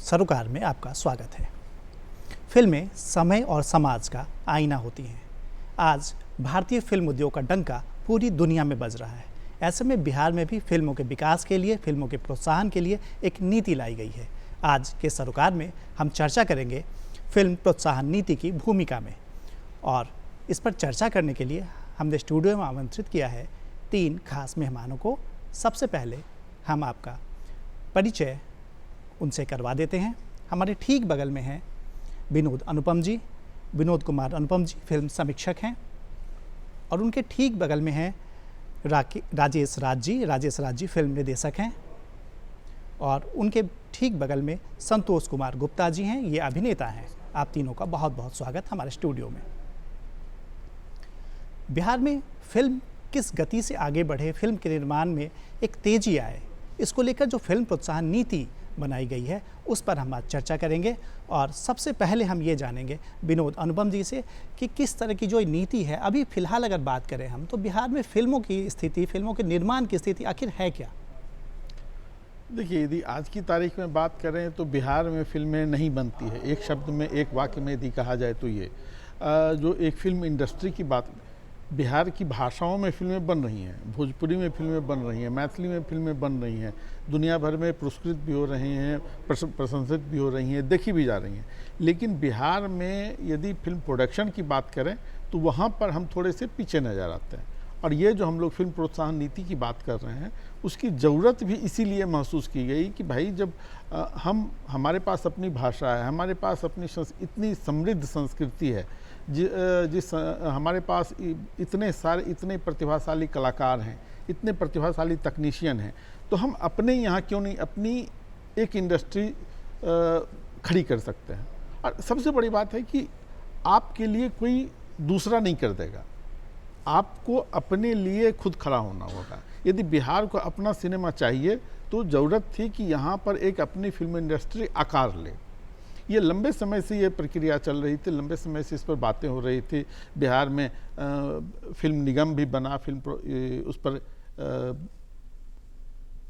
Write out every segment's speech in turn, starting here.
सरोकार में आपका स्वागत है। फिल्में समय और समाज का आईना होती हैं। आज भारतीय फिल्म उद्योग का डंका पूरी दुनिया में बज रहा है। ऐसे में बिहार में भी फिल्मों के विकास के लिए, फिल्मों के प्रोत्साहन के लिए एक नीति लाई गई है। आज के सरोकार में हम चर्चा करेंगे फिल्म प्रोत्साहन नीति की भूमिका में, और इस पर चर्चा करने के लिए हमने स्टूडियो में आमंत्रित किया है 3 खास मेहमानों को। सबसे पहले हम आपका परिचय उनसे करवा देते हैं। हमारे ठीक बगल में हैं विनोद अनुपम जी। विनोद कुमार अनुपम जी फिल्म समीक्षक हैं, और उनके ठीक बगल में हैं राजेश राज जी। राजेश राज जी फिल्म निर्देशक हैं, और उनके ठीक बगल में संतोष कुमार गुप्ता जी हैं, ये अभिनेता हैं। आप तीनों का बहुत बहुत स्वागत हमारे स्टूडियो में। बिहार में फिल्म किस गति से आगे बढ़े, फिल्म के निर्माण में एक तेजी आए, इसको लेकर जो फिल्म प्रोत्साहन नीति बनाई गई है उस पर हम आज चर्चा करेंगे। और सबसे पहले हम ये जानेंगे विनोद अनुपम जी से कि किस तरह की जो नीति है, अभी फ़िलहाल अगर बात करें हम, तो बिहार में फिल्मों की स्थिति, फिल्मों के निर्माण की स्थिति आखिर है क्या? देखिए, यदि आज की तारीख में बात करें तो बिहार में फिल्में नहीं बनती है। एक शब्द में, एक वाक्य में यदि कहा जाए तो ये जो एक फिल्म इंडस्ट्री की बात, बिहार की भाषाओं में फिल्में बन रही हैं, भोजपुरी में फिल्में बन रही हैं, मैथिली में फिल्में बन रही हैं, दुनिया भर में पुरस्कृत भी हो रही हैं, प्रशंसित भी हो रही हैं, देखी भी जा रही हैं। लेकिन बिहार में यदि फिल्म प्रोडक्शन की बात करें तो वहाँ पर हम थोड़े से पीछे नज़र आते हैं। और ये जो हम लोग फिल्म प्रोत्साहन नीति की बात कर रहे हैं, उसकी ज़रूरत भी इसीलिए महसूस की गई कि भाई जब हमारे पास अपनी भाषा है, हमारे पास अपनी इतनी समृद्ध संस्कृति है, हमारे पास इतने प्रतिभाशाली कलाकार हैं, इतने प्रतिभाशाली तकनीशियन हैं, तो हम अपने यहाँ क्यों नहीं अपनी एक इंडस्ट्री खड़ी कर सकते हैं। और सबसे बड़ी बात है कि आपके लिए कोई दूसरा नहीं कर देगा, आपको अपने लिए खुद खड़ा होना होगा। यदि बिहार को अपना सिनेमा चाहिए तो ज़रूरत थी कि यहाँ पर एक अपनी फिल्म इंडस्ट्री आकार ले। ये लंबे समय से ये प्रक्रिया चल रही थी, लंबे समय से इस पर बातें हो रही थी। बिहार में फिल्म निगम भी बना, उस पर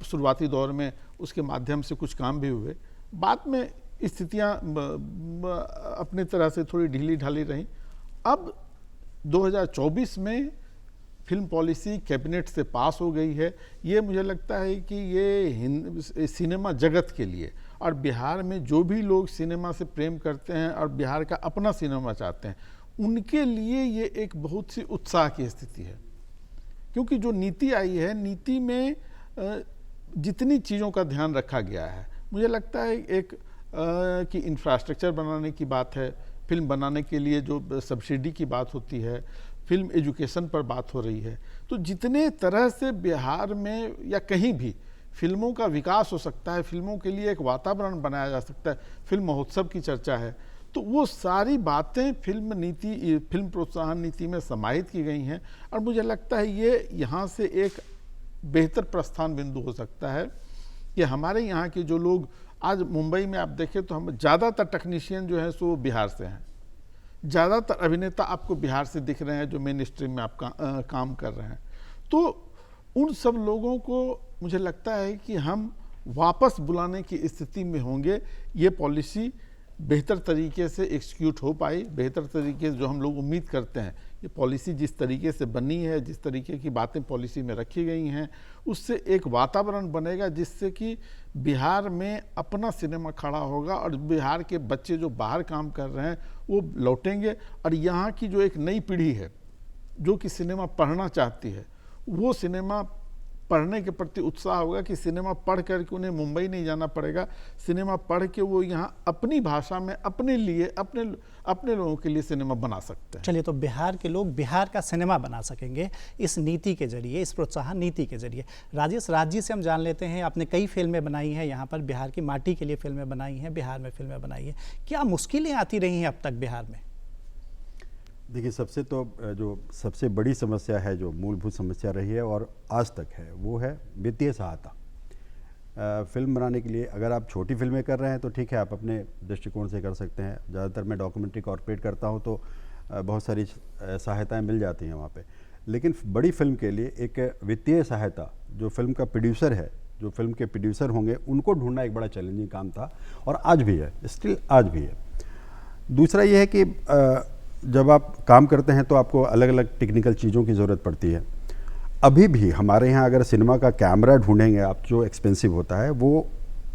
शुरुआती दौर में उसके माध्यम से कुछ काम भी हुए। बाद में स्थितियाँ अपनी तरह से थोड़ी ढीली ढाली रहीं। अब 2024 में फिल्म पॉलिसी कैबिनेट से पास हो गई है। ये मुझे लगता है कि ये सिनेमा जगत के लिए, और बिहार में जो भी लोग सिनेमा से प्रेम करते हैं और बिहार का अपना सिनेमा चाहते हैं, उनके लिए ये एक बहुत सी उत्साह की स्थिति है। क्योंकि जो नीति आई है, नीति में जितनी चीज़ों का ध्यान रखा गया है, मुझे लगता है एक कि इंफ्रास्ट्रक्चर बनाने की बात है, फिल्म बनाने के लिए जो सब्सिडी की बात होती है, फिल्म एजुकेशन पर बात हो रही है। तो जितने तरह से बिहार में या कहीं भी फिल्मों का विकास हो सकता है, फिल्मों के लिए एक वातावरण बनाया जा सकता है, फिल्म महोत्सव की चर्चा है, तो वो सारी बातें फिल्म प्रोत्साहन नीति में समाहित की गई हैं। और मुझे लगता है ये यहाँ से एक बेहतर प्रस्थान बिंदु हो सकता है कि हमारे यहाँ के जो लोग, आज मुंबई में आप देखें तो हम ज़्यादातर टेक्नीशियन जो हैं सो बिहार से हैं, ज़्यादातर अभिनेता आपको बिहार से दिख रहे हैं जो मेन स्ट्रीम में आप काम कर रहे हैं। तो उन सब लोगों को मुझे लगता है कि हम वापस बुलाने की स्थिति में होंगे। ये पॉलिसी बेहतर तरीके से एग्जीक्यूट हो पाई, बेहतर तरीके से जो हम लोग उम्मीद करते हैं, ये पॉलिसी जिस तरीके से बनी है, जिस तरीके की बातें पॉलिसी में रखी गई हैं, उससे एक वातावरण बनेगा जिससे कि बिहार में अपना सिनेमा खड़ा होगा, और बिहार के बच्चे जो बाहर काम कर रहे हैं वो लौटेंगे, और यहाँ की जो एक नई पीढ़ी है जो कि सिनेमा पढ़ना चाहती है, वो सिनेमा पढ़ने के प्रति उत्साह होगा कि सिनेमा पढ़ करके उन्हें मुंबई नहीं जाना पड़ेगा, सिनेमा पढ़ के वो यहाँ अपनी भाषा में अपने लिए, अपने लोगों के लिए सिनेमा बना सकते हैं। चलिए, तो बिहार के लोग बिहार का सिनेमा बना सकेंगे इस नीति के जरिए, इस प्रोत्साहन नीति के जरिए। राजेश राज जी से हम जान लेते हैं, आपने कई फिल्में बनाई हैं यहाँ पर, बिहार की माटी के लिए फिल्में बनाई हैं, बिहार में फिल्में बनाई हैं, क्या मुश्किलें आती रही हैं अब तक बिहार में? देखिए, जो सबसे बड़ी समस्या है, जो मूलभूत समस्या रही है और आज तक है, वो है वित्तीय सहायता। फिल्म बनाने के लिए अगर आप छोटी फिल्में कर रहे हैं तो ठीक है, आप अपने दृष्टिकोण से कर सकते हैं। ज़्यादातर मैं डॉक्यूमेंट्री कॉर्पोरेट करता हूं तो बहुत सारी सहायताएं मिल जाती हैं वहाँ पे। लेकिन बड़ी फिल्म के लिए एक वित्तीय सहायता, जो फिल्म का प्रोड्यूसर है, जो फिल्म के प्रोड्यूसर होंगे उनको ढूंढना एक बड़ा चैलेंजिंग काम था, और आज भी है, स्टिल आज भी है। दूसरा ये है कि जब आप काम करते हैं तो आपको अलग अलग टेक्निकल चीज़ों की ज़रूरत पड़ती है। अभी भी हमारे यहाँ अगर सिनेमा का कैमरा ढूंढेंगे आप, जो एक्सपेंसिव होता है, वो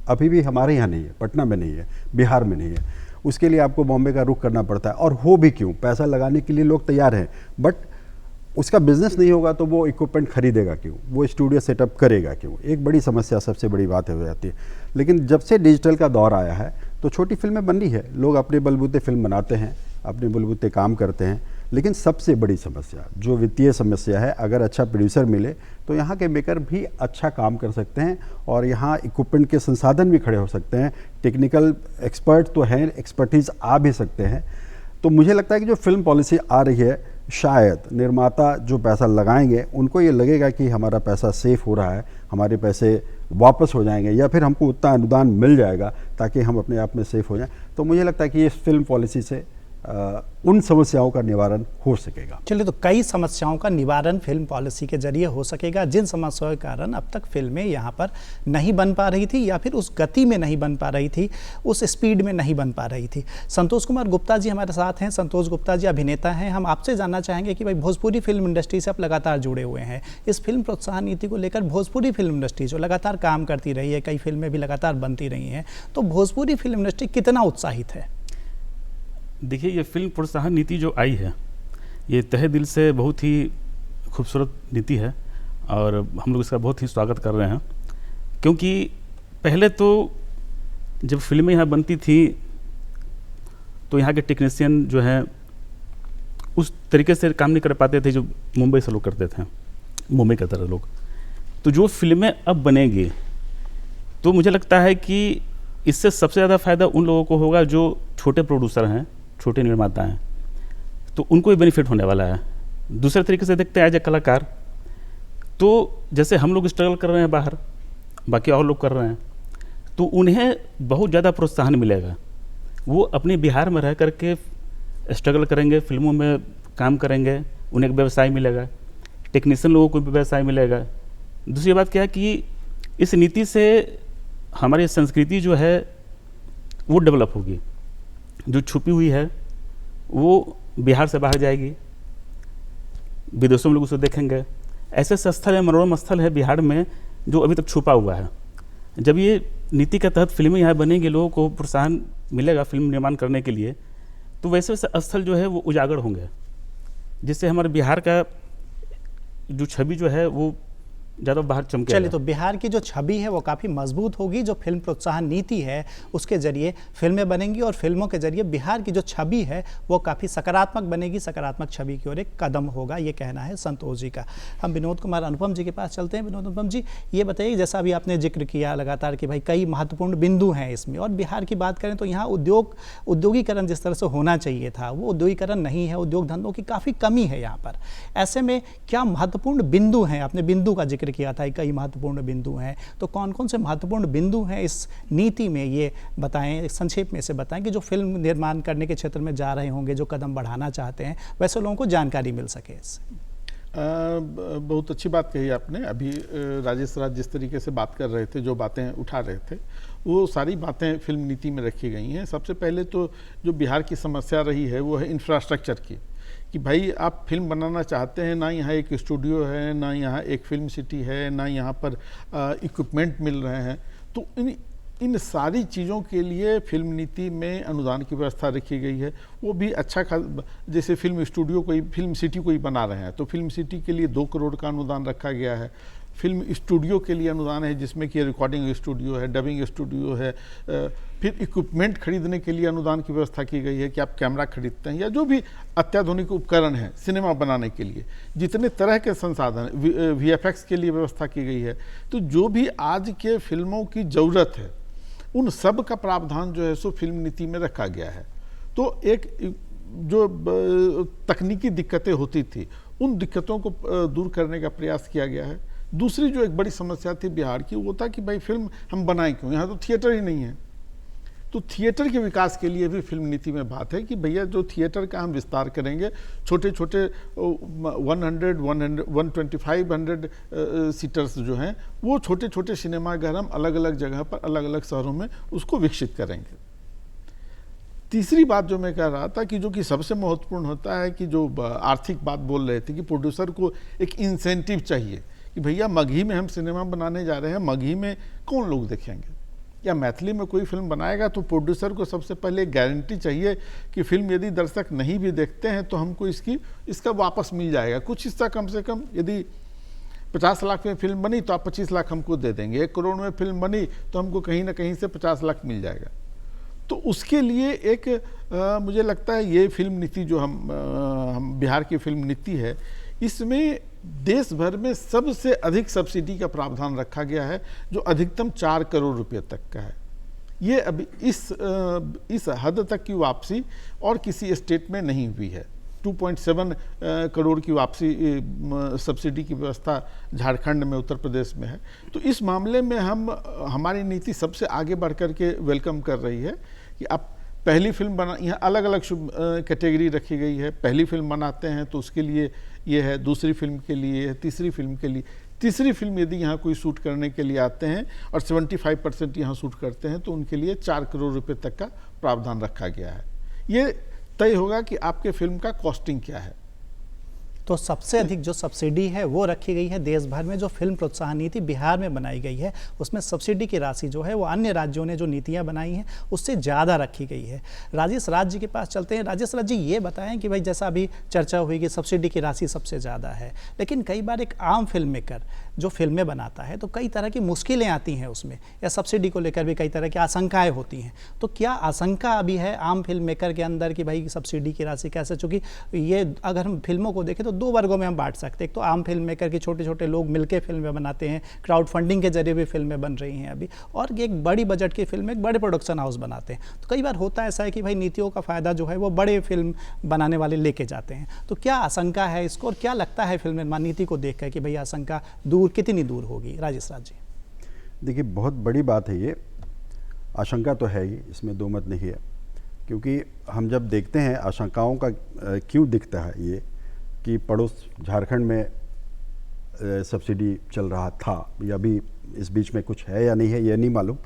अभी भी हमारे यहाँ नहीं है, पटना में नहीं है, बिहार में नहीं है। उसके लिए आपको बॉम्बे का रुख करना पड़ता है, और हो भी क्यों, पैसा लगाने के लिए लोग तैयार हैं, बट उसका बिजनेस नहीं होगा तो वो इक्विपमेंट खरीदेगा क्यों, वो स्टूडियो सेटअप करेगा क्यों, एक बड़ी समस्या, सबसे बड़ी बात हो जाती है। लेकिन जब से डिजिटल का दौर आया है तो छोटी फिल्में बन रही है, लोग अपने बलबूते फिल्म बनाते हैं, अपने बलबूते काम करते हैं। लेकिन सबसे बड़ी समस्या जो वित्तीय समस्या है, अगर अच्छा प्रोड्यूसर मिले तो यहाँ के मेकर भी अच्छा काम कर सकते हैं, और यहाँ इक्विपमेंट के संसाधन भी खड़े हो सकते हैं, टेक्निकल एक्सपर्ट तो हैं, एक्सपर्टीज़ आ भी सकते हैं। तो मुझे लगता है कि जो फिल्म पॉलिसी आ रही है, शायद निर्माता जो पैसा लगाएंगे उनको ये लगेगा कि हमारा पैसा सेफ हो रहा है, हमारे पैसे वापस हो जाएंगे, या फिर हमको उतना अनुदान मिल जाएगा ताकि हम अपने आप में सेफ हो जाएं। तो मुझे लगता है कि इस फिल्म पॉलिसी से उन समस्याओं का निवारण हो सकेगा। चलिए, तो कई समस्याओं का निवारण फिल्म पॉलिसी के जरिए हो सकेगा, जिन समस्याओं के कारण अब तक फिल्में यहाँ पर नहीं बन पा रही थी, या फिर उस गति में नहीं बन पा रही थी, उस स्पीड में नहीं बन पा रही थी। संतोष कुमार गुप्ता जी हमारे साथ हैं। संतोष गुप्ता जी अभिनेता हैं। हम आपसे जानना चाहेंगे कि भाई, भोजपुरी फिल्म इंडस्ट्री से आप लगातार जुड़े हुए हैं, इस फिल्म प्रोत्साहन नीति को लेकर भोजपुरी फिल्म इंडस्ट्री जो लगातार काम करती रही है, कई फिल्में भी लगातार बनती रही हैं, तो भोजपुरी फिल्म इंडस्ट्री कितना उत्साहित है? देखिए, ये फिल्म प्रोत्साहन नीति जो आई है, ये तहे दिल से बहुत ही खूबसूरत नीति है, और हम लोग इसका बहुत ही स्वागत कर रहे हैं। क्योंकि पहले तो जब फिल्में यहाँ बनती थी तो यहाँ के टेक्नीशियन जो हैं उस तरीके से काम नहीं कर पाते थे जो मुंबई से लोग करते थे, मुंबई की तरह लोग। तो जो फिल्में अब बनेंगी तो मुझे लगता है कि इससे सबसे ज़्यादा फ़ायदा उन लोगों को होगा जो छोटे प्रोड्यूसर हैं, छोटे निर्माता हैं, तो उनको ही बेनिफिट होने वाला है। दूसरे तरीके से देखते हैं, एज ए कलाकार, तो जैसे हम लोग स्ट्रगल कर रहे हैं बाहर, बाकी और लोग कर रहे हैं, तो उन्हें बहुत ज़्यादा प्रोत्साहन मिलेगा। वो अपने बिहार में रह करके स्ट्रगल करेंगे, फिल्मों में काम करेंगे, उन्हें एक व्यवसाय मिलेगा, टेक्नीशियन लोगों को भी व्यवसाय मिलेगा। दूसरी बात क्या है कि इस नीति से हमारी संस्कृति जो है वो डेवलप होगी, जो छुपी हुई है वो बिहार से बाहर जाएगी, विदेशों में लोग उसे देखेंगे। ऐसे ऐसे स्थल है, मनोरम स्थल है बिहार में जो अभी तक छुपा हुआ है। जब ये नीति के तहत फिल्में यहाँ बनेंगी, लोगों को प्रोत्साहन मिलेगा फिल्म निर्माण करने के लिए, तो वैसे वैसे स्थल जो है वो उजागर होंगे, जिससे हमारे बिहार का जो छवि जो है वो ज़्यादा बाहर चमके। चलिए, तो बिहार की जो छवि है वो काफ़ी मजबूत होगी, जो फिल्म प्रोत्साहन नीति है उसके जरिए फिल्में बनेंगी, और फिल्मों के जरिए बिहार की जो छवि है वो काफ़ी सकारात्मक बनेगी, सकारात्मक छवि की ओर एक कदम होगा, ये कहना है संतोष जी का। हम विनोद कुमार अनुपम जी के पास चलते हैं। विनोद अनुपम जी, ये बताइए, जैसा अभी आपने जिक्र किया लगातार कि भाई कई महत्वपूर्ण बिंदु हैं इसमें, और बिहार की बात करें तो यहाँ उद्योगीकरण जिस तरह से होना चाहिए था वो उद्योगीकरण नहीं है, उद्योग धंधों की काफ़ी कमी है यहाँ पर। ऐसे में क्या महत्वपूर्ण बिंदु हैं? आपने बिंदु का जिक्र किया था, कई महत्वपूर्ण बिंदु हैं, तो कौन कौन से महत्वपूर्ण बिंदु हैं इस नीति में, ये बताएं, संक्षेप में से बताएं कि जो फिल्म निर्माण करने के क्षेत्र में जा रहे होंगे, जो कदम बढ़ाना चाहते हैं, वैसे लोगों को जानकारी मिल सके इससे। बहुत अच्छी बात कही आपने। अभी राजेश राज जिस तरीके से बात कर रहे थे, जो बातें उठा रहे थे, वो सारी बातें फिल्म नीति में रखी गई हैं। सबसे पहले तो जो बिहार की समस्या रही है वो है इंफ्रास्ट्रक्चर की, कि भाई आप फिल्म बनाना चाहते हैं, ना यहाँ एक स्टूडियो है, ना यहाँ एक फिल्म सिटी है, ना यहाँ पर इक्विपमेंट मिल रहे हैं। तो इन सारी चीज़ों के लिए फिल्म नीति में अनुदान की व्यवस्था रखी गई है। वो भी अच्छा जैसे फिल्म स्टूडियो कोई फिल्म सिटी कोई बना रहे हैं तो फिल्म सिटी के लिए 2 करोड़ का अनुदान रखा गया है। फिल्म स्टूडियो के लिए अनुदान है जिसमें कि रिकॉर्डिंग स्टूडियो है, डबिंग स्टूडियो है, फिर इक्विपमेंट खरीदने के लिए अनुदान की व्यवस्था की गई है कि आप कैमरा खरीदते हैं या जो भी अत्याधुनिक उपकरण है सिनेमा बनाने के लिए, जितने तरह के संसाधन, VFX के लिए व्यवस्था की गई है। तो जो भी आज के फिल्मों की ज़रूरत है उन सब का प्रावधान जो है सो फिल्म नीति में रखा गया है। तो एक जो तकनीकी दिक्कतें होती थी उन दिक्कतों को दूर करने का प्रयास किया गया है। दूसरी जो एक बड़ी समस्या थी बिहार की वो था कि भाई फिल्म हम बनाएं क्यों, यहाँ तो थिएटर ही नहीं है। तो थिएटर के विकास के लिए भी फिल्म नीति में बात है कि भैया जो थिएटर का हम विस्तार करेंगे, छोटे छोटे 125 सीटर्स जो हैं वो छोटे छोटे सिनेमाघर हम अलग अलग जगह पर अलग अलग शहरों में उसको विकसित करेंगे। तीसरी बात जो मैं कह रहा था कि जो कि सबसे महत्वपूर्ण होता है कि जो आर्थिक बात बोल रहे थे कि प्रोड्यूसर को एक इंसेंटिव चाहिए कि भैया मगही में हम सिनेमा बनाने जा रहे हैं, मगही में कौन लोग देखेंगे, या मैथिली में कोई फिल्म बनाएगा तो प्रोड्यूसर को सबसे पहले गारंटी चाहिए कि फिल्म यदि दर्शक नहीं भी देखते हैं तो हमको इसका वापस मिल जाएगा कुछ हिस्सा, कम से कम यदि 50 लाख में फिल्म बनी तो आप 25 लाख हमको दे देंगे, 1 करोड़ में फिल्म बनी तो हमको कहीं ना कहीं से 50 लाख मिल जाएगा। तो उसके लिए एक मुझे लगता है ये फिल्म नीति जो हम बिहार की फिल्म नीति है, इसमें देश भर में सबसे अधिक सब्सिडी का प्रावधान रखा गया है जो अधिकतम 4 करोड़ रुपए तक का है। ये अभी इस हद तक की वापसी और किसी स्टेट में नहीं हुई है। 2.7 करोड़ की वापसी सब्सिडी की व्यवस्था झारखंड में, उत्तर प्रदेश में है। तो इस मामले में हमारी नीति सबसे आगे बढ़ कर के वेलकम कर रही है कि आप पहली फिल्म बना, यहाँ अलग अलग कैटेगरी रखी गई है। पहली फिल्म बनाते हैं तो उसके लिए ये है, दूसरी फिल्म के लिए है, तीसरी फिल्म के लिए। तीसरी फिल्म यदि यहाँ कोई शूट करने के लिए आते हैं और 75% यहाँ शूट करते हैं तो उनके लिए 4 करोड़ रुपए तक का प्रावधान रखा गया है। ये तय होगा कि आपके फिल्म का कॉस्टिंग क्या है। तो सबसे अधिक जो सब्सिडी है वो रखी गई है देश भर में। जो फिल्म प्रोत्साहन नीति बिहार में बनाई गई है उसमें सब्सिडी की राशि जो है वो अन्य राज्यों ने जो नीतियां बनाई हैं उससे ज़्यादा रखी गई है। राजेश राज जी के पास चलते हैं। राजेश राज जी, ये बताएं कि भाई जैसा अभी चर्चा हुई कि सब्सिडी की राशि सबसे ज़्यादा है, लेकिन कई बार एक आम फिल्म मेकर जो फिल्में बनाता है तो कई तरह की मुश्किलें आती हैं उसमें, या सब्सिडी को लेकर भी कई तरह की आशंकाएँ होती हैं। तो क्या आशंका अभी है आम फिल्म मेकर के अंदर कि भाई सब्सिडी की राशि कैसे, चूँकि ये अगर हम फिल्मों को देखें तो 2 वर्गों में हम बांट सकते हैं। एक तो आम फिल्म मेकर के छोटे छोटे लोग मिलकर फिल्में बनाते हैं, क्राउड फंडिंग के जरिए भी फिल्में बन रही हैं अभी, और एक बड़ी बजट की फिल्म एक बड़े प्रोडक्शन हाउस बनाते हैं। तो कई बार होता है ऐसा है कि भाई नीतियों का फ़ायदा जो है वो बड़े फिल्म बनाने वाले लेके जाते हैं। तो क्या आशंका है इसको, और क्या लगता है फिल्म निर्माण नीति को देख कर कि भाई आशंका कितनी दूर होगी? राजेश राज जी। देखिए, बहुत बड़ी बात है ये, आशंका तो है ही, इसमें दो मत नहीं है। क्योंकि हम जब देखते हैं आशंकाओं का क्यों दिखता है ये कि पड़ोस झारखंड में सब्सिडी चल रहा था, या अभी इस बीच में कुछ है या नहीं है ये नहीं मालूम,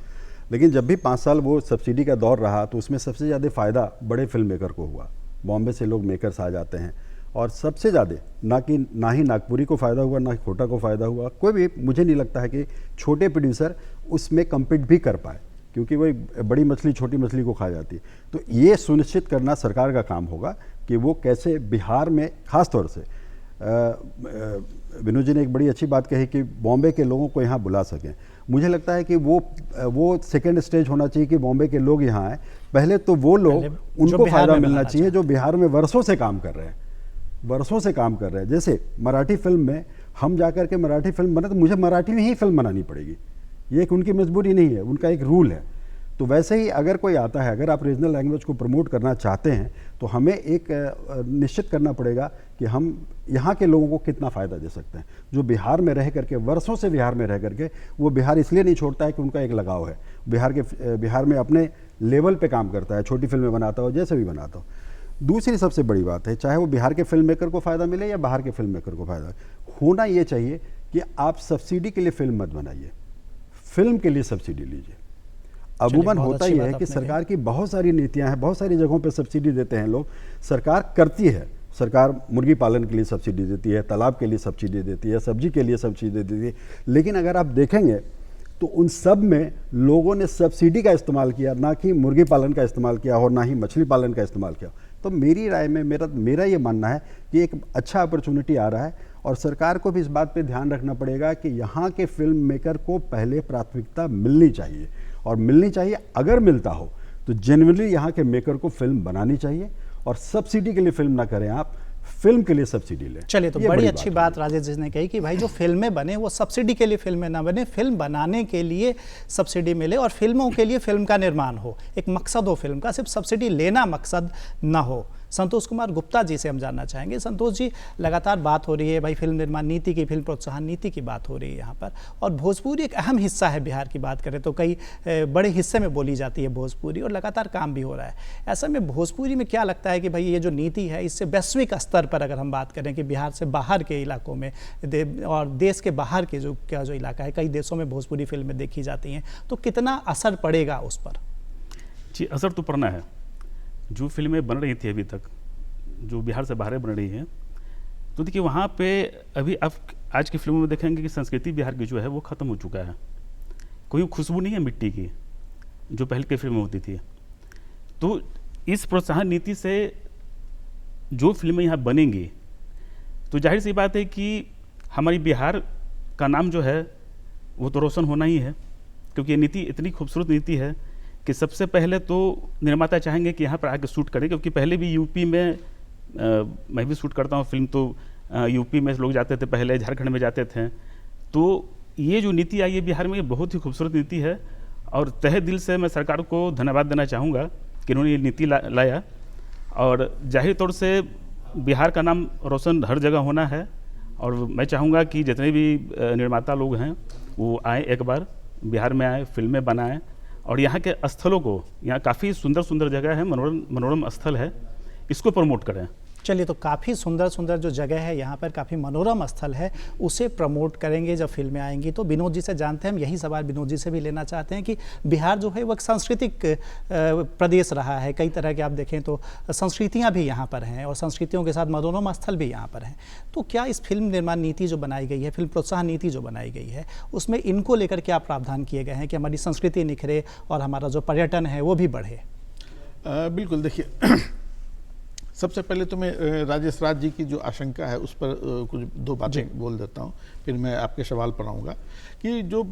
लेकिन जब भी 5 साल वो सब्सिडी का दौर रहा तो उसमें सबसे ज़्यादा फ़ायदा बड़े फिल्म मेकर को हुआ। बॉम्बे से लोग मेकर्स आ जाते हैं और सबसे ज़्यादा ना ही नागपुरी को फ़ायदा हुआ, ना ही कोटा को फ़ायदा हुआ। कोई भी, मुझे नहीं लगता है कि छोटे प्रोड्यूसर उसमें कम्पीट भी कर पाए, क्योंकि वही बड़ी मछली छोटी मछली को खा जाती है। तो ये सुनिश्चित करना सरकार का काम होगा कि वो कैसे बिहार में, ख़ास तौर से विनोद जी ने एक बड़ी अच्छी बात कही कि बॉम्बे के लोगों को यहाँ बुला सकें। मुझे लगता है कि वो सेकेंड स्टेज होना चाहिए कि बॉम्बे के लोग यहाँ आए। पहले तो वो लोग, उनको फ़ायदा मिलना चाहिए जो बिहार में वर्षों से काम कर रहे हैं, वर्षों से काम कर रहे हैं। जैसे मराठी फिल्म में हम जाकर के मराठी फिल्म बने तो मुझे मराठी में ही फिल्म बनानी पड़ेगी, ये एक उनकी मजबूरी नहीं है, उनका एक रूल है। तो वैसे ही अगर कोई आता है, अगर आप रीजनल लैंग्वेज को प्रमोट करना चाहते हैं तो हमें एक निश्चित करना पड़ेगा कि हम यहाँ के लोगों को कितना फ़ायदा दे सकते हैं। जो बिहार में रह करके, वर्षों से बिहार में रह करके, वो बिहार इसलिए नहीं छोड़ता है कि उनका एक लगाव है, बिहार में अपने लेवल पे काम करता है, छोटी फिल्में बनाता हो, जैसे भी बनाता हो। दूसरी सबसे बड़ी बात है, चाहे वो बिहार के फिल्म मेकर को फ़ायदा मिले या बाहर के फिल्म मेकर को फ़ायदा होना ये चाहिए कि आप सब्सिडी के लिए फिल्म मत बनाइए, फिल्म के लिए सब्सिडी लीजिए। अमूमन होता ही है कि सरकार की बहुत सारी नीतियां हैं, बहुत सारी जगहों पे सब्सिडी देते हैं लोग, सरकार करती है, सरकार मुर्गी पालन के लिए सब्सिडी देती है, तालाब के लिए सब्सिडी देती है, सब्जी के लिए सब्सिडी देती है, लेकिन अगर आप देखेंगे तो उन सब में लोगों ने सब्सिडी का इस्तेमाल किया, ना कि मुर्गी पालन का इस्तेमाल किया और ना ही मछली पालन का इस्तेमाल किया। तो मेरी राय में मेरा ये मानना है कि एक अच्छा अपॉर्चुनिटी आ रहा है और सरकार को भी इस बात पे ध्यान रखना पड़ेगा कि यहाँ के फिल्म मेकर को पहले प्राथमिकता मिलनी चाहिए, और मिलनी चाहिए, अगर मिलता हो तो जेन्युइनली यहाँ के मेकर को फिल्म बनानी चाहिए, और सब्सिडी के लिए फिल्म ना करें, आप फिल्म के लिए सब्सिडी लें। चलिए, तो बड़ी अच्छी बात राजेश जी ने कही कि भाई जो फिल्में बने वो सब्सिडी के लिए फिल्में ना बने, फिल्म बनाने के लिए सब्सिडी मिले और फिल्मों के लिए फिल्म का निर्माण हो, एक मकसद हो फिल्म का, सिर्फ सब्सिडी लेना मकसद ना हो। संतोष कुमार गुप्ता जी से हम जानना चाहेंगे। संतोष जी, लगातार बात हो रही है भाई फिल्म निर्माण नीति की, फिल्म प्रोत्साहन नीति की बात हो रही है यहाँ पर, और भोजपुरी एक अहम हिस्सा है बिहार की बात करें तो, कई बड़े हिस्से में बोली जाती है भोजपुरी और लगातार काम भी हो रहा है। ऐसा में भोजपुरी में क्या लगता है कि भाई ये जो नीति है इससे वैश्विक स्तर पर अगर हम बात करें कि बिहार से बाहर के इलाकों में और देश के बाहर के जो इलाका है, कई देशों में भोजपुरी फिल्में देखी जाती हैं, तो कितना असर पड़ेगा उस पर? जी, असर तो पड़ना है। जो फिल्में बन रही थी अभी तक, जो बिहार से बाहर बन रही हैं, तो देखिए वहाँ पे अभी आप आज की फिल्मों में देखेंगे कि संस्कृति बिहार की जो है वो ख़त्म हो चुका है। कोई खुशबू नहीं है मिट्टी की जो पहले की फिल्में होती थी। तो इस प्रोत्साहन नीति से जो फिल्में यहाँ बनेंगी तो जाहिर सी बात है कि हमारी बिहार का नाम जो है वो तो रोशन होना ही है, क्योंकि ये नीति इतनी खूबसूरत नीति है कि सबसे पहले तो निर्माता चाहेंगे कि यहाँ पर आके शूट करें, क्योंकि पहले भी यूपी में मैं भी शूट करता हूँ फिल्म, तो यूपी में लोग जाते थे, पहले झारखंड में जाते थे। तो ये जो नीति आई है बिहार में, ये बहुत ही खूबसूरत नीति है और तहे दिल से मैं सरकार को धन्यवाद देना चाहूँगा कि इन्होंने ये नीति लाया। और जाहिर तौर से बिहार का नाम रोशन हर जगह होना है और मैं चाहूँगा कि जितने भी निर्माता लोग हैं वो आए, एक बार बिहार में आए, फिल्में बनाएं और यहाँ के स्थलों को, यहाँ काफ़ी सुंदर सुंदर जगह है, मनोरम स्थल है, इसको प्रमोट करें। चलिए, तो काफ़ी सुंदर सुंदर जो जगह है यहाँ पर, काफ़ी मनोरम स्थल है, उसे प्रमोट करेंगे जब फिल्में आएंगी। तो विनोद जी से जानते हैं, हम यही सवाल विनोद जी से भी लेना चाहते हैं कि बिहार जो है वो एक सांस्कृतिक प्रदेश रहा है, कई तरह के आप देखें तो संस्कृतियाँ भी यहाँ पर हैं और संस्कृतियों के साथ मनोरम स्थल भी यहाँ पर हैं। तो क्या इस फिल्म निर्माण नीति जो बनाई गई है, फिल्म प्रोत्साहन नीति जो बनाई गई है, उसमें इनको लेकर क्या प्रावधान किए गए हैं कि हमारी संस्कृति निखरे और हमारा जो पर्यटन है वो भी बढ़े? बिल्कुल, देखिए सबसे पहले तो मैं राजेश राज जी की जो आशंका है उस पर कुछ दो बातें बोल देता हूँ, फिर मैं आपके सवाल पर आऊँगा कि जो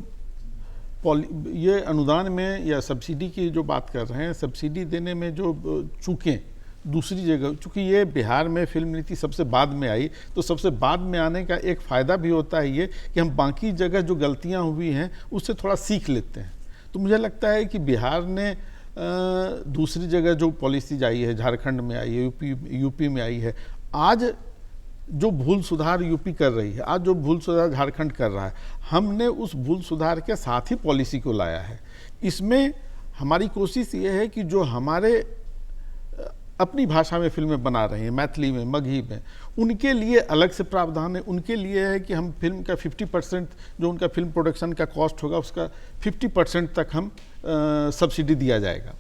ये अनुदान में या सब्सिडी की जो बात कर रहे हैं, सब्सिडी देने में जो चूकें दूसरी जगह, चूँकि ये बिहार में फिल्म नीति सबसे बाद में आई, तो सबसे बाद में आने का एक फ़ायदा भी होता है ये कि हम बाकी जगह जो गलतियाँ हुई हैं उससे थोड़ा सीख लेते हैं। तो मुझे लगता है कि बिहार ने दूसरी जगह जो पॉलिसीज आई है, झारखंड में आई है, यूपी में आई है, आज जो भूल सुधार यूपी कर रही है, आज जो भूल सुधार झारखंड कर रहा है, हमने उस भूल सुधार के साथ ही पॉलिसी को लाया है। इसमें हमारी कोशिश ये है कि जो हमारे अपनी भाषा में फिल्में बना रहे हैं, मैथिली में, मगही में, उनके लिए अलग से प्रावधान है। उनके लिए है कि हम फिल्म का 50% जो उनका फिल्म प्रोडक्शन का कॉस्ट होगा उसका 50% तक हम सब्सिडी दिया जाएगा।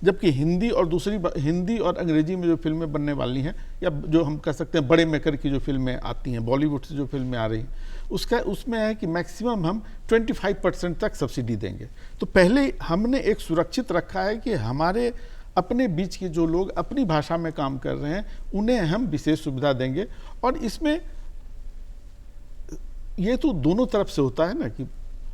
जबकि हिंदी और अंग्रेजी में जो फिल्में बनने वाली हैं, या जो हम कह सकते हैं बड़े मेकर की जो फिल्में आती हैं, बॉलीवुड से जो फिल्में आ रही हैं, उसमें है कि मैक्सिमम हम 25% तक सब्सिडी देंगे। तो पहले हमने एक सुरक्षित रखा है कि हमारे अपने बीच के जो लोग अपनी भाषा में काम कर रहे हैं उन्हें हम विशेष सुविधा देंगे। और इसमें ये तो दोनों तरफ से होता है ना कि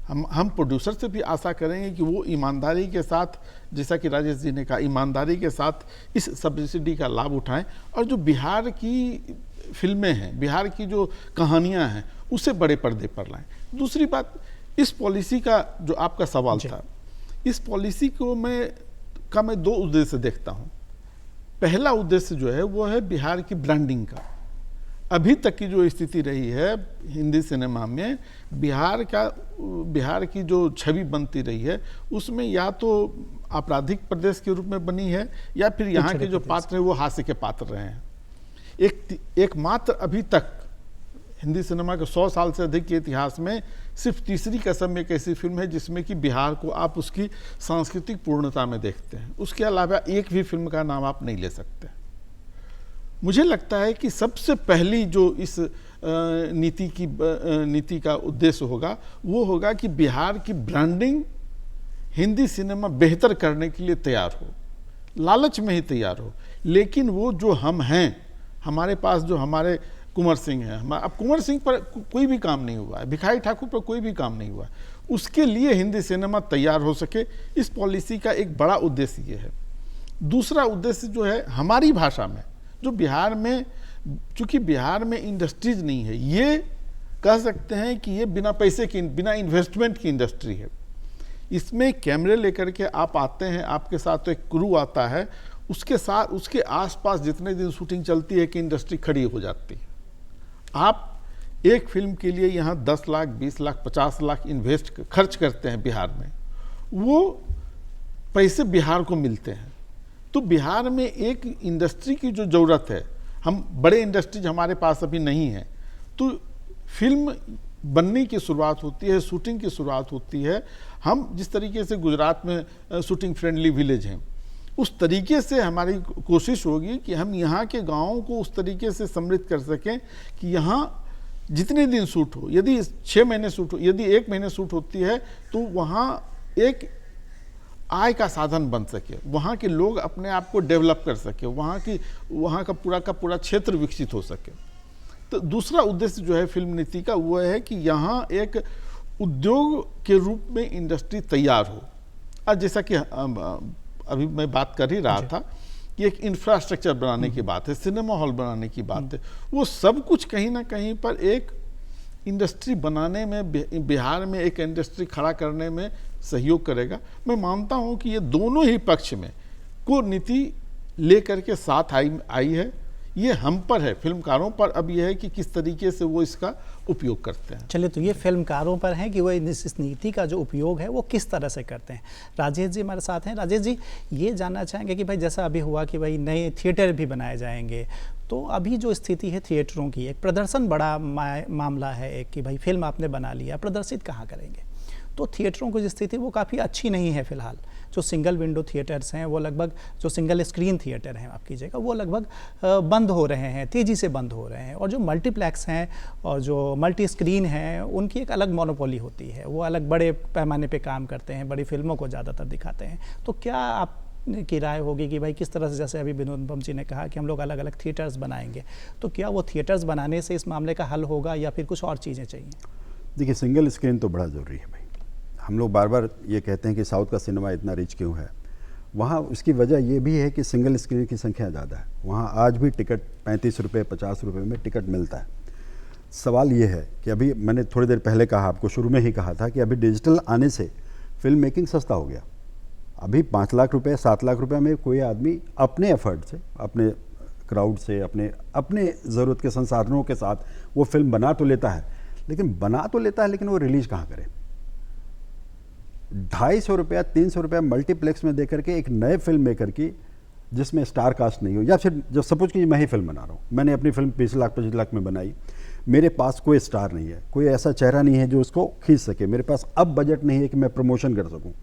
हम प्रोड्यूसर से भी आशा करेंगे कि वो ईमानदारी के साथ, जैसा कि राजेश जी ने कहा, ईमानदारी के साथ इस सब्सिडी का लाभ उठाएं और जो बिहार की फिल्में हैं, बिहार की जो कहानियां हैं, उसे बड़े पर्दे पर लाएं। दूसरी बात, इस पॉलिसी का जो आपका सवाल था, इस पॉलिसी को मैं दो उद्देश्य देखता हूँ। पहला उद्देश्य जो है वो है बिहार की ब्रांडिंग का। अभी तक की जो स्थिति रही है हिंदी सिनेमा में, बिहार की जो छवि बनती रही है उसमें या तो आपराधिक प्रदेश के रूप में बनी है या फिर यहाँ के जो पात्र हैं वो हास्य के पात्र रहे हैं। एकमात्र अभी तक हिंदी सिनेमा के 100 साल से अधिक के इतिहास में सिर्फ तीसरी कसम एक ऐसी फिल्म है जिसमें कि बिहार को आप उसकी सांस्कृतिक पूर्णता में देखते हैं। उसके अलावा एक भी फिल्म का नाम आप नहीं ले सकते। मुझे लगता है कि सबसे पहली जो इस नीति का उद्देश्य होगा वो होगा कि बिहार की ब्रांडिंग हिंदी सिनेमा बेहतर करने के लिए तैयार हो, लालच में ही तैयार हो। लेकिन वो जो हम हैं, हमारे पास जो हमारे कुंवर सिंह है, अब कुंवर सिंह पर कोई भी काम नहीं हुआ है, भिखारी ठाकुर पर कोई भी काम नहीं हुआ है, उसके लिए हिंदी सिनेमा तैयार हो सके, इस पॉलिसी का एक बड़ा उद्देश्य ये है। दूसरा उद्देश्य जो है हमारी भाषा में, जो बिहार में, चूंकि बिहार में इंडस्ट्रीज नहीं है, ये कह सकते हैं कि ये बिना पैसे की, बिना इन्वेस्टमेंट की इंडस्ट्री है। इसमें कैमरे लेकर के आप आते हैं, आपके साथ तो एक क्रू आता है, उसके साथ उसके आसपास जितने दिन शूटिंग चलती है कि इंडस्ट्री खड़ी हो जाती है। आप एक फिल्म के लिए यहाँ 10 लाख, 20 लाख, 50 लाख खर्च करते हैं बिहार में, वो पैसे बिहार को मिलते हैं। तो बिहार में एक इंडस्ट्री की जो ज़रूरत है, हम बड़े इंडस्ट्रीज हमारे पास अभी नहीं है, तो फिल्म बनने की शुरुआत होती है, शूटिंग की शुरुआत होती है। हम जिस तरीके से गुजरात में शूटिंग फ्रेंडली विलेज हैं, उस तरीके से हमारी कोशिश होगी कि हम यहाँ के गाँवों को उस तरीके से समृद्ध कर सकें कि यहाँ जितने दिन शूट हो, यदि 6 महीने शूट हो, यदि 1 महीने शूट होती है, तो वहाँ एक आय का साधन बन सके, वहाँ के लोग अपने आप को डेवलप कर सके, वहाँ का पूरा क्षेत्र विकसित हो सके। तो दूसरा उद्देश्य जो है फिल्म नीति का, वो है कि यहाँ एक उद्योग के रूप में इंडस्ट्री तैयार हो। और जैसा कि अभी मैं बात कर ही रहा था कि एक इंफ्रास्ट्रक्चर बनाने की बात है, सिनेमा हॉल बनाने की बात है, वो सब कुछ कहीं ना कहीं पर एक इंडस्ट्री बनाने में, बिहार में एक इंडस्ट्री खड़ा करने में सहयोग करेगा। मैं मानता हूं कि ये दोनों ही पक्ष में को नीति लेकर के साथ आई है। ये हम पर है, फिल्मकारों पर अब यह है कि किस तरीके से वो इसका उपयोग करते हैं। चलिए, तो ये फिल्मकारों पर है कि वो इस नीति का जो उपयोग है वो किस तरह से करते हैं। राजेश जी हमारे साथ हैं। राजेश जी, ये जानना चाहेंगे कि भाई जैसा अभी हुआ कि भाई नए थिएटर भी बनाए जाएंगे, तो अभी जो स्थिति है थिएटरों की, एक प्रदर्शन बड़ा मामला है एक कि भाई फिल्म आपने बना लिया, प्रदर्शित कहाँ करेंगे? तो थिएटरों की स्थिति वो काफ़ी अच्छी नहीं है फिलहाल। जो सिंगल विंडो थिएटर्स हैं वो लगभग, जो सिंगल स्क्रीन थिएटर हैं आप कीजिएगा, वो लगभग बंद हो रहे हैं, तेज़ी से बंद हो रहे हैं। और जो मल्टीप्लेक्स हैं और जो मल्टी स्क्रीन हैं, उनकी एक अलग मोनोपोली होती है, वो अलग बड़े पैमाने पे काम करते हैं, बड़ी फिल्मों को ज़्यादातर दिखाते हैं। तो क्या आप की राय होगी कि भाई किस तरह से, जैसे अभी विनोद बम जी ने कहा कि हम लोग अलग अलग थिएटर्स बनाएंगे, तो क्या वो थिएटर्स बनाने से इस मामले का हल होगा या फिर कुछ और चीज़ें चाहिए? देखिए, सिंगल स्क्रीन तो बड़ा ज़रूरी है भाई। हम लोग बार बार ये कहते हैं कि साउथ का सिनेमा इतना रिच क्यों है, वहाँ उसकी वजह ये भी है कि सिंगल स्क्रीन की संख्या ज़्यादा है। वहाँ आज भी टिकट 35 रुपये 50 रुपये में टिकट मिलता है। सवाल ये है कि अभी मैंने थोड़ी देर पहले कहा, आपको शुरू में ही कहा था कि अभी डिजिटल आने से फिल्म मेकिंग सस्ता हो गया। अभी 5 लाख रुपये 7 लाख रुपये में कोई आदमी अपने एफर्ट से, अपने क्राउड से, अपने ज़रूरत के संसाधनों के साथ वो फिल्म बना तो लेता है, लेकिन वो रिलीज कहाँ करे? 250 रुपया 300 रुपया मल्टीप्लेक्स में दे करके एक नए फिल्म मेकर की, जिसमें स्टार कास्ट नहीं हो, या फिर जब सपोज कीजिए मैं ही फिल्म बना रहा हूँ, मैंने अपनी फिल्म 20 लाख 25 लाख में बनाई, मेरे पास कोई स्टार नहीं है, कोई ऐसा चेहरा नहीं है जो उसको खींच सके, मेरे पास अब बजट नहीं है कि मैं प्रमोशन कर सकूँ।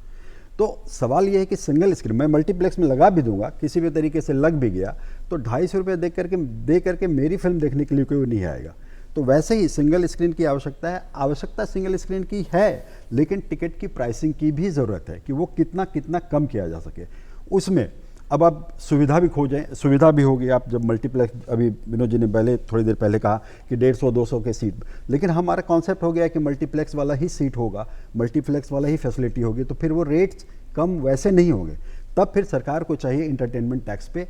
तो सवाल ये है कि सिंगल स्क्रीन मैं मल्टीप्लेक्स में लगा भी दूंगा, किसी भी तरीके से लग भी गया, तो 250 रुपये दे करके मेरी फिल्म देखने के लिए कोई नहीं आएगा। तो वैसे ही सिंगल स्क्रीन की आवश्यकता सिंगल स्क्रीन की है, लेकिन टिकट की प्राइसिंग की भी ज़रूरत है कि वो कितना कम किया जा सके। उसमें अब आप सुविधा भी खोजें, सुविधा भी होगी। आप जब मल्टीप्लेक्स, अभी विनोद जी ने थोड़ी देर पहले कहा कि 150-200 के सीट, लेकिन हमारा कॉन्सेप्ट हो गया कि मल्टीप्लेक्स वाला ही सीट होगा, मल्टीप्लेक्स वाला ही फैसिलिटी होगी, तो फिर वो रेट्स कम वैसे नहीं होंगे। तब फिर सरकार को चाहिए इंटरटेनमेंट टैक्स पे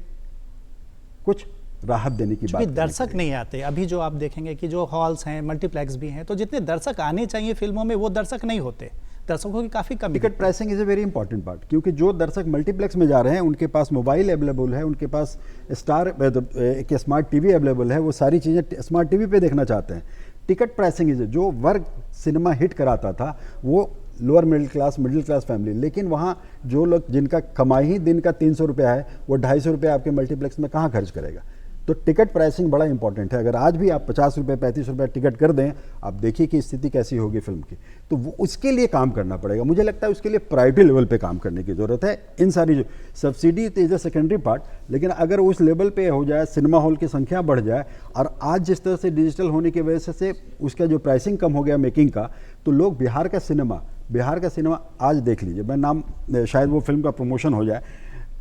कुछ राहत देने की बात। दर्शक नहीं आते अभी, जो आप देखेंगे कि जो हॉल्स हैं, मल्टीप्लेक्स भी हैं, तो जितने दर्शक आने चाहिए फिल्मों में वो दर्शक नहीं होते, दर्शकों की काफ़ी कमी। Ticket pricing is a very important part, क्योंकि जो दर्शक मल्टीप्लेक्स में जा रहे हैं उनके पास मोबाइल अवेलेबल है, उनके पास एक स्मार्ट टीवी अवेलेबल है, वो सारी चीज़ें स्मार्ट टीवी पे देखना चाहते हैं। टिकट प्राइसिंग इज, जो वर्ग सिनेमा हिट कराता था वो लोअर मिडिल क्लास फैमिली, लेकिन वहाँ जो लोग जिनका कमाई ही दिन का 300 रुपया है, वो 250 रुपये आपके मल्टीप्लेक्स में कहाँ खर्च करेगा? तो टिकट प्राइसिंग बड़ा इंपॉर्टेंट है। अगर आज भी आप 50 रुपये 35 रुपये टिकट कर दें, आप देखिए कि स्थिति कैसी होगी फिल्म की। तो वो उसके लिए काम करना पड़ेगा। मुझे लगता है उसके लिए प्रायोरिटी लेवल पे काम करने की ज़रूरत है। इन सारी जो subsidy is a secondary part, लेकिन अगर उस लेवल पे हो जाए, सिनेमा हॉल की संख्या बढ़ जाए, और आज जिस तरह से डिजिटल होने की वजह से उसका जो प्राइसिंग कम हो गया मेकिंग का, तो लोग बिहार का सिनेमा आज देख लीजिए, मैं नाम शायद वो फिल्म का प्रमोशन हो जाए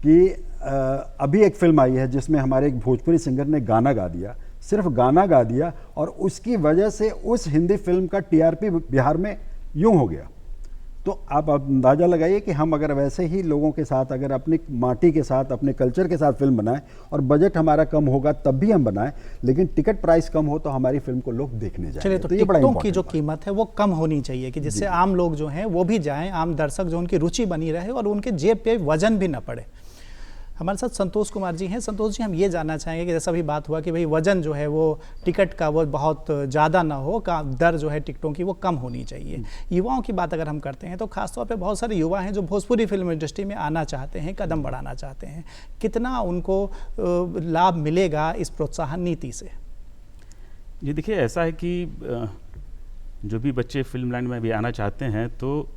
कि अभी एक फिल्म आई है जिसमें हमारे एक भोजपुरी सिंगर ने गाना गा दिया, सिर्फ गाना गा दिया, और उसकी वजह से उस हिंदी फिल्म का टीआरपी बिहार में यूं हो गया। तो आप अंदाज़ा लगाइए कि हम अगर वैसे ही लोगों के साथ, अगर अपनी माटी के साथ, अपने कल्चर के साथ फिल्म बनाएं, और बजट हमारा कम होगा तब भी हम बनाएं, लेकिन टिकट प्राइस कम हो तो हमारी फिल्म को लोग देखने जाएंगे। चलिए, तो ये बड़ा टिकटों की जो कीमत है वो कम होनी चाहिए कि जिससे आम लोग जो हैं वो भी जाएं, आम दर्शक जो उनकी रुचि बनी रहे और उनके जेब पे वजन भी न पड़े। हमारे साथ संतोष कुमार जी हैं। संतोष जी, हम ये जानना चाहेंगे कि जैसा भी बात हुआ कि भाई वजन जो है वो टिकट का वो बहुत ज़्यादा ना हो, का दर जो है टिकटों की वो कम होनी चाहिए। युवाओं की बात अगर हम करते हैं तो खासतौर पे बहुत सारे युवा हैं जो भोजपुरी फिल्म इंडस्ट्री में आना चाहते हैं, कदम बढ़ाना चाहते हैं, कितना उनको लाभ मिलेगा इस प्रोत्साहन नीति से? जी देखिए, ऐसा है कि जो भी बच्चे फिल्म लाइन में भी आना चाहते हैं तो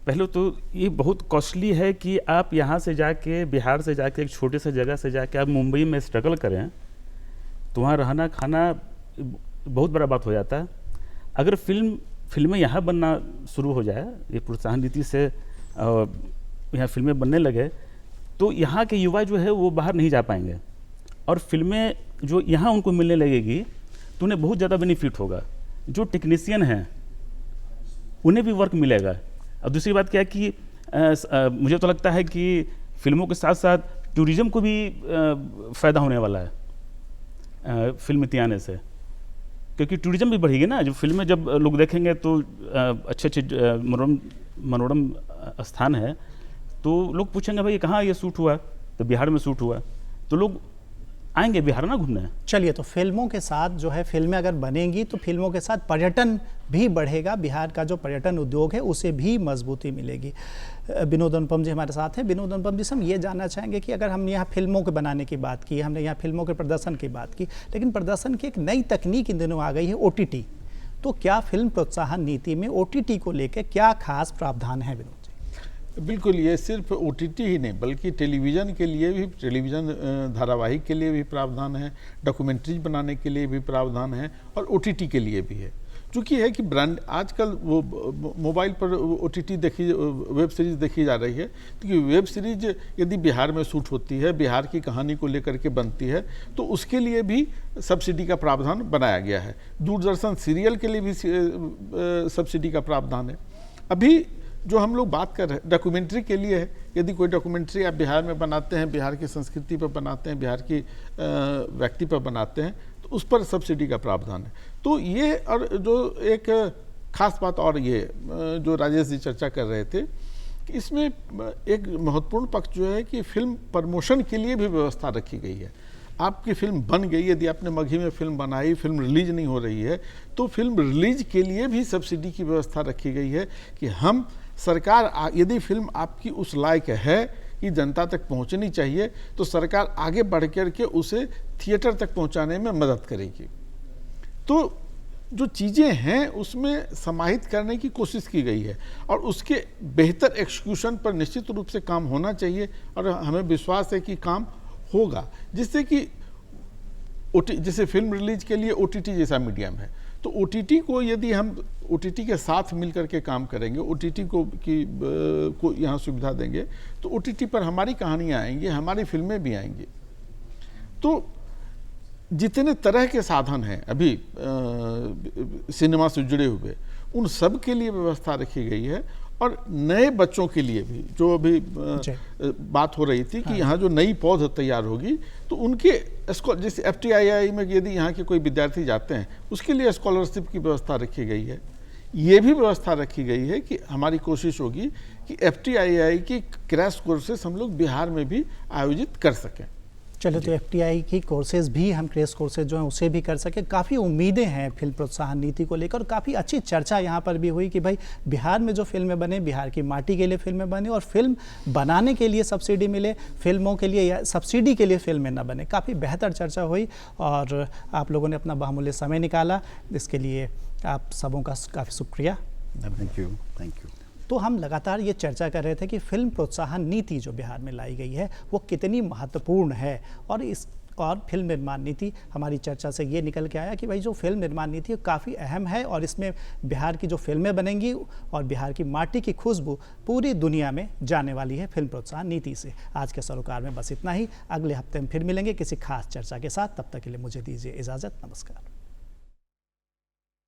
पहले तो ये बहुत कॉस्टली है कि आप यहाँ से जाके, बिहार से जाके, एक छोटे से जगह से जाके आप मुंबई में स्ट्रगल करें, तो वहाँ रहना खाना बहुत बड़ा बात हो जाता है। अगर फिल्में यहाँ बनना शुरू हो जाए, ये प्रोत्साहन नीति से यहाँ फिल्में बनने लगे, तो यहाँ के युवा जो है वो बाहर नहीं जा पाएंगे और फिल्में जो यहाँ उनको मिलने लगेगी तो उन्हें बहुत ज़्यादा बेनिफिट होगा। जो टेक्नीशियन हैं उन्हें भी वर्क मिलेगा। और दूसरी बात क्या है कि मुझे तो लगता है कि फिल्मों के साथ साथ टूरिज़्म को भी फ़ायदा होने वाला है फिल्म इतनी आने से, क्योंकि टूरिज़्म भी बढ़ेगी ना। जो फिल्में जब लोग देखेंगे तो अच्छे अच्छे मनोरम स्थान है, तो लोग पूछेंगे भाई कहाँ ये शूट हुआ, तो बिहार में शूट हुआ, तो लोग आएंगे बिहार ना घूमने। चलिए, तो फिल्मों के साथ जो है फिल्में अगर बनेंगी तो फिल्मों के साथ पर्यटन भी बढ़ेगा, बिहार का जो पर्यटन उद्योग है उसे भी मजबूती मिलेगी। विनोद अनुपम जी हमारे साथ हैं। विनोद अनुपम जी से हम ये जानना चाहेंगे कि अगर हमने यहाँ फिल्मों के बनाने की बात की, हमने यहाँ फिल्मों के प्रदर्शन की बात की, लेकिन प्रदर्शन की एक नई तकनीक इन दिनों आ गई है, OTT। तो क्या फिल्म प्रोत्साहन नीति में OTT को लेकर क्या खास प्रावधान है विनोद? बिल्कुल, ये सिर्फ OTT ही नहीं बल्कि टेलीविज़न के लिए भी, टेलीविज़न धारावाहिक के लिए भी प्रावधान है, डॉक्यूमेंट्रीज बनाने के लिए भी प्रावधान है और OTT के लिए भी है। चूँकि है कि ब्रांड आजकल वो मोबाइल पर OTT देखी, वेब सीरीज़ देखी जा रही है, क्योंकि वेब सीरीज यदि बिहार में शूट होती है, बिहार की कहानी को लेकर के बनती है, तो उसके लिए भी सब्सिडी का प्रावधान बनाया गया है। दूरदर्शन सीरियल के लिए भी सब्सिडी का प्रावधान है। अभी जो हम लोग बात कर रहे हैं डॉक्यूमेंट्री के लिए है, यदि कोई डॉक्यूमेंट्री आप बिहार में बनाते हैं, बिहार की संस्कृति पर बनाते हैं, बिहार की व्यक्ति पर बनाते हैं, तो उस पर सब्सिडी का प्रावधान है। तो ये, और जो एक खास बात और ये जो राजेश जी चर्चा कर रहे थे कि इसमें एक महत्वपूर्ण पक्ष जो है कि फिल्म प्रमोशन के लिए भी व्यवस्था रखी गई है। आपकी फिल्म बन गई, यदि आपने मघी में फिल्म बनाई, फिल्म रिलीज नहीं हो रही है, तो फिल्म रिलीज के लिए भी सब्सिडी की व्यवस्था रखी गई है कि हम सरकार, यदि फिल्म आपकी उस लायक है कि जनता तक पहुंचनी चाहिए, तो सरकार आगे बढ़ कर के उसे थिएटर तक पहुंचाने में मदद करेगी। तो जो चीज़ें हैं उसमें समाहित करने की कोशिश की गई है और उसके बेहतर एक्सक्यूशन पर निश्चित रूप से काम होना चाहिए और हमें विश्वास है कि काम होगा, जिससे कि जैसे फिल्म रिलीज के लिए OTT जैसा मीडियम है, तो OTT को यदि हम OTT के साथ मिलकर के काम करेंगे, OTT को यहाँ सुविधा देंगे, तो OTT पर हमारी कहानियाँ आएंगी, हमारी फिल्में भी आएंगी। तो जितने तरह के साधन हैं अभी सिनेमा से जुड़े हुए, उन सब के लिए व्यवस्था रखी गई है। और नए बच्चों के लिए भी, जो अभी बात हो रही थी कि यहाँ जो नई पौध तैयार होगी, तो उनके जैसे FTII में यदि यहाँ के कोई विद्यार्थी जाते हैं, उसके लिए स्कॉलरशिप की व्यवस्था रखी गई है। ये भी व्यवस्था रखी गई है कि हमारी कोशिश होगी कि FTII की क्रैश कोर्सेस हम लोग बिहार में भी आयोजित कर सकें। चलो, तो FTI की कोर्सेज भी, हम क्रैश कोर्सेज जो हैं उसे भी कर सके। काफ़ी उम्मीदें हैं फिल्म प्रोत्साहन नीति को लेकर और काफ़ी अच्छी चर्चा यहाँ पर भी हुई कि भाई बिहार में जो फिल्में बने, बिहार की माटी के लिए फिल्में बने और फिल्म बनाने के लिए सब्सिडी मिले, फिल्मों के लिए या सब्सिडी के लिए फिल्में ना बने। काफ़ी बेहतर चर्चा हुई और आप लोगों ने अपना बहुमूल्य समय निकाला, इसके लिए आप सबों का काफ़ी शुक्रिया। Thank you. तो हम लगातार ये चर्चा कर रहे थे कि फिल्म प्रोत्साहन नीति जो बिहार में लाई गई है वो कितनी महत्वपूर्ण है और फिल्म निर्माण नीति, हमारी चर्चा से ये निकल के आया कि भाई जो फिल्म निर्माण नीति है काफ़ी अहम है और इसमें बिहार की जो फिल्में बनेंगी और बिहार की माटी की खुशबू पूरी दुनिया में जाने वाली है फिल्म प्रोत्साहन नीति से। आज के सरोकार में बस इतना ही। अगले हफ्ते में फिर मिलेंगे किसी खास चर्चा के साथ। तब तक के लिए मुझे दीजिए इजाज़त। नमस्कार।